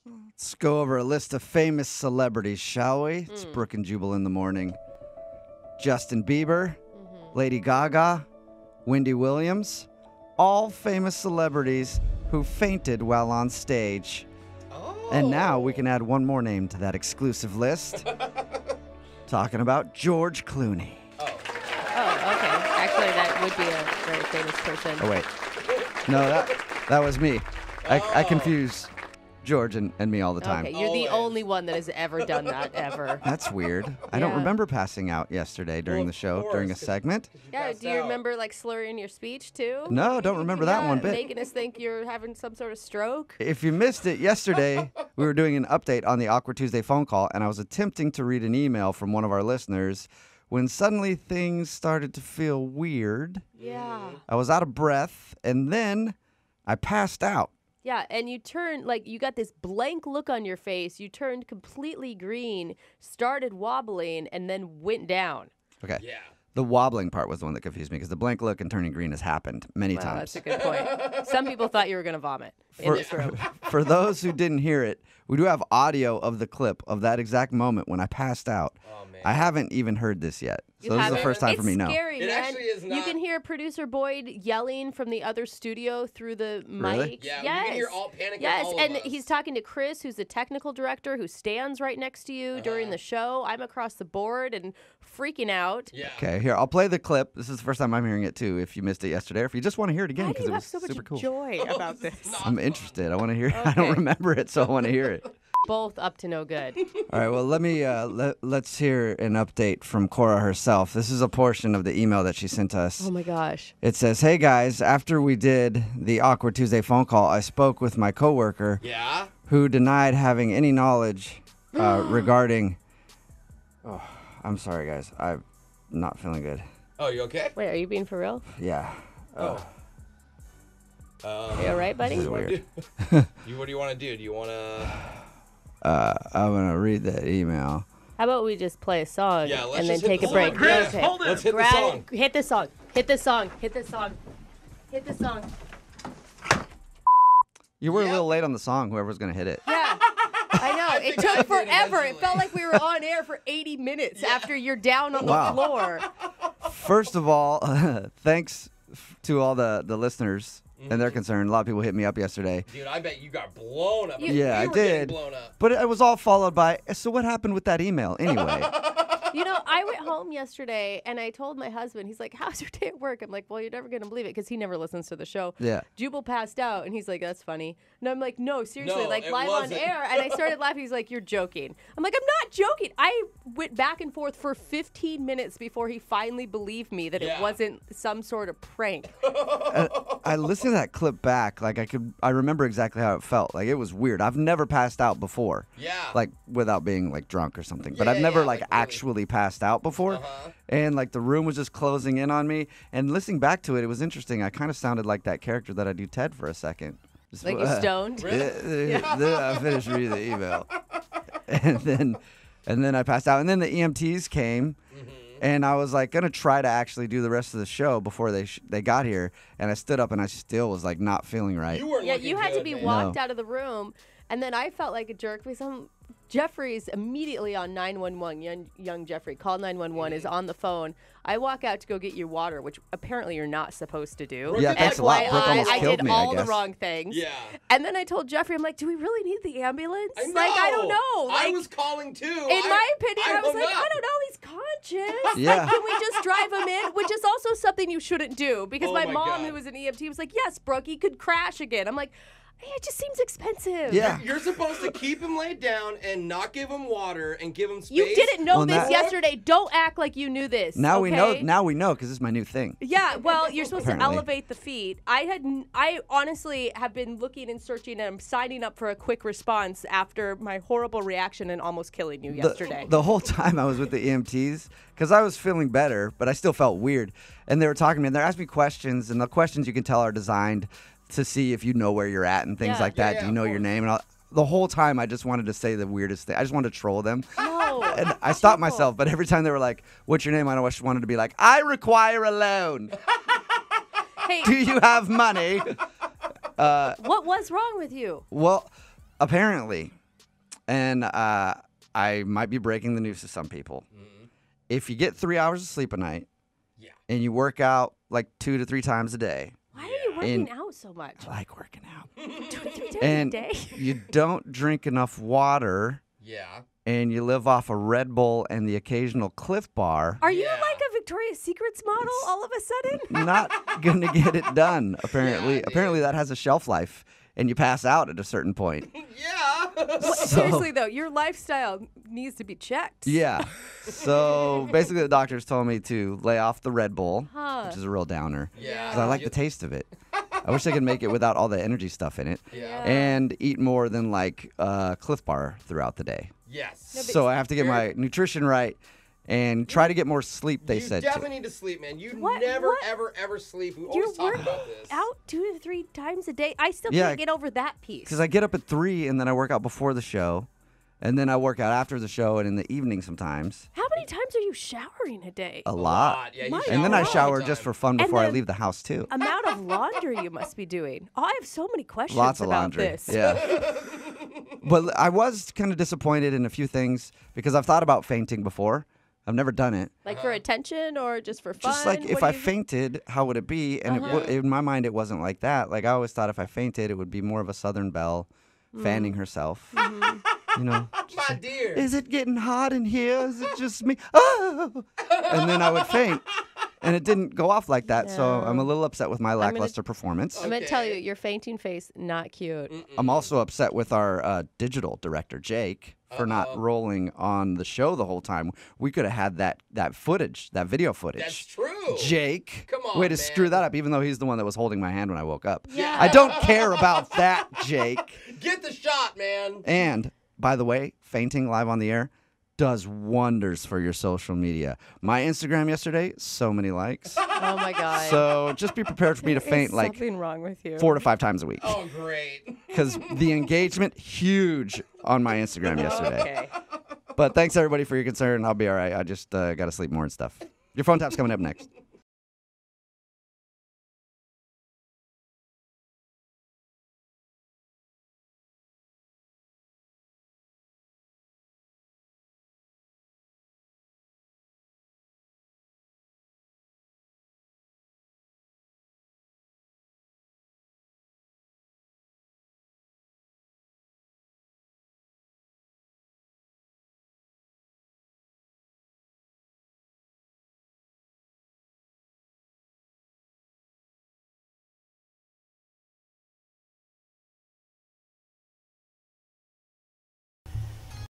Let's go over a list of famous celebrities, shall we? It's Brooke and Jubal in the morning. Justin Bieber, Lady Gaga, Wendy Williams, all famous celebrities who fainted while on stage. Oh. And now we can add one more name to that exclusive list. Talking about George Clooney. Oh. Oh, okay. Actually, that would be a very famous person. Oh, wait. No, that was me. I confuse George and me all the time. Okay, you're the Always. only one that has ever done that, ever. That's weird. I don't Yeah. remember passing out yesterday during the show, during a segment. Yeah, do you remember, like, slurring your speech, too? No, don't remember that one bit. Making us think you're having some sort of stroke? If you missed it yesterday, we were doing an update on the Awkward Tuesday phone call, and I was attempting to read an email from one of our listeners when suddenly things started to feel weird. Yeah. I was out of breath, and then I passed out. Yeah, and you turned, like, you got this blank look on your face. You turned completely green, started wobbling, and then went down. Okay. Yeah. The wobbling part was the one that confused me because the blank look and turning green has happened many Well, times. that's a good point. Some people thought you were going to vomit in this room. For those who didn't hear it, we do have audio of the clip of that exact moment when I passed out. Oh, man. I haven't even heard this yet. So this is the haven't? first time for me. It's No. scary, It man. actually is You not- can hear producer Boyd yelling from the other studio through the Really? mic. Yeah, yes. we can hear all panic. Yes, all of and us. he's talking to Chris, who's the technical director, who stands right next to you during the show. I'm across the board and freaking out. Yeah. Okay, here, I'll play the clip. This is the first time I'm hearing it, too, if you missed it yesterday, or if you just want to hear it again, Why do because you it have was so much super cool. joy about this? I'm interested. I want to hear it. I don't Okay. remember it, so I want to hear it. Both up to no good. All right, well, let me let's hear an update from Cora herself. This is a portion of the email that she sent us. Oh my gosh. It says, "Hey guys, after we did the Awkward Tuesday phone call, I spoke with my coworker Yeah. who denied having any knowledge regarding." Oh, I'm sorry, guys. I'm not feeling good. Oh, you okay? Wait, are you being for real? Yeah. Are you all right, buddy? This is weird. What do you want to do? Do you want to? I'm gonna read that email. How about we just play a song Yeah, let's and then just hit take a the break? song. Chris, Okay. hold it. Let's hit the Grab- song. Hit the song. Hit the song. Hit the song. Hit the song. You were a Yep. little late on the song. Whoever's gonna hit it. Yeah. I know. It think I took did forever. It eventually. felt like we were on air for 80 minutes after you're down on the Wow. floor. First of all, thanks to all the listeners and their concern. A lot of people hit me up yesterday. Dude, I bet you got blown up. Yeah, I You were getting did. Blown up. But it was all followed by, so what happened with that email anyway? You know, I went home yesterday and I told my husband, he's like, how's your day at work? I'm like, well, you're never going to believe it because he never listens to the show. Yeah. Jubal passed out and he's like, that's funny. And I'm like, no, seriously, No, like it live wasn't. on air. And I started laughing. He's like, you're joking. I'm like, I'm not joking. I went back and forth for 15 minutes before he finally believed me that Yeah. it wasn't some sort of prank. I listened to that clip back, like I remember exactly how it felt. Like it was weird. I've never passed out before. Yeah. Like without being like drunk or something. But Yeah, I've never yeah, like like, really. actually passed out before. Uh-huh. And like the room was just closing in on me. And listening back to it, it was interesting. I kind of sounded like that character that I do Ted for a second. Just, Like you're stoned. Then I finished reading the email, and then I passed out, and then the EMTs came, and I was like gonna try to actually do the rest of the show before they got here, and I stood up and I still was like not feeling right. You weren't Yeah, looking you had to good, be man. walked No. out of the room. And then I felt like a jerk because Jeffrey's immediately on 911. Young Jeffrey, call 911, is on the phone. I walk out to go get you water, which apparently you're not supposed to do. Yeah, thanks a lot. Brooke almost I killed did me, I all the guess. wrong things. Yeah. And then I told Jeffrey, I'm like, do we really need the ambulance? I know. Like, I don't know. I Like, was calling too. in my opinion, I was hung like, up. I don't know, he's conscious. Yeah. Like, can we just drive him in? Which is also something you shouldn't do because Oh my my mom, God. who was an EMT, was like, yes, Brooke, he could crash again. I'm like, hey, it just seems expensive. Yeah. You're supposed to keep him laid down and not give him water and give him space. You didn't know Well, this now- yesterday. Don't act like you knew this. Now we know. okay? Now we know because it's my new thing. Yeah, well, you're supposed Apparently. to elevate the feet. I honestly have been looking and searching and I'm signing up for a quick response after my horrible reaction and almost killing you yesterday. The whole time I was with the EMTs, because I was feeling better, but I still felt weird. And they were talking to me, and they're asking me questions, and the questions you can tell are designed to see if you know where you're at and things Yeah. like that. Yeah, Do yeah, you know of your course. name? And the whole time I just wanted to say the weirdest thing. I just wanted to troll them. No. And I stopped myself, but every time they were like, "What's your name?" I just wanted to be like, "I require a loan. Hey, Do you have money?" what was wrong with you? Well, apparently, and I might be breaking the news to some people. If you get 3 hours of sleep a night, and you work out like 2 to 3 times a day. Why are you working out so much? I like working out. 2 to 3 times And a day? you don't drink enough water. Yeah. And you live off a Red Bull and the occasional Cliff Bar. Are you like a Victoria's Secrets model all of a sudden? Not gonna get it done, apparently. Yeah, Apparently that has a shelf life, and you pass out at a certain point. Yeah. Seriously, though, your lifestyle needs to be checked. Yeah. So basically the doctors told me to lay off the Red Bull, which is a real downer. Yeah. Because I like the taste of it. I wish I could make it without all the energy stuff in it. Yeah. And eat more than like Cliff Bar throughout the day. Yes. So I have to get my nutrition right and try to get more sleep, they said. You definitely need to sleep, man. You What? never, What? ever sleep. We You're always talk working about this. out 2 to 3 times a day. I still Yeah, can't get over that piece. Because I get up at 3 and then I work out before the show. And then I work out after the show and in the evening sometimes. How many times are you showering a day? A lot. Yeah, My And then I God. shower just for fun before I the leave the house, too. amount of laundry you must be doing. Oh, I have so many questions Lots of about laundry. this. Yeah. But I was kind of disappointed in a few things because I've thought about fainting before. I've never done it. Like for attention or just for fun? Just like if I fainted, how would it be? And in my mind, it wasn't like that. Like I always thought if I fainted, it would be more of a Southern belle fanning herself. You know, My dear. is it getting hot in here? Is it just me? Oh! And then I would faint. And it didn't go off like that, so I'm a little upset with my lackluster performance. I'm going to tell you, your fainting face, not cute. I'm also upset with our digital director, Jake, for not rolling on the show the whole time. We could have had that footage, that video footage. That's true. Jake. Come on, way to man. screw that up, even though he's the one that was holding my hand when I woke up. Yeah. I don't care about that, Jake. Get the shot, man. And, by the way, fainting live on the air does wonders for your social media. My Instagram yesterday, so many likes. Oh, my God. So just be prepared for me to faint Is like something wrong with you. 4 to 5 times a week. Oh, great. Because the engagement, huge on my Instagram yesterday. Okay. But thanks, everybody, for your concern. I'll be all right. I just got to sleep more and stuff. Your phone tap's coming up next.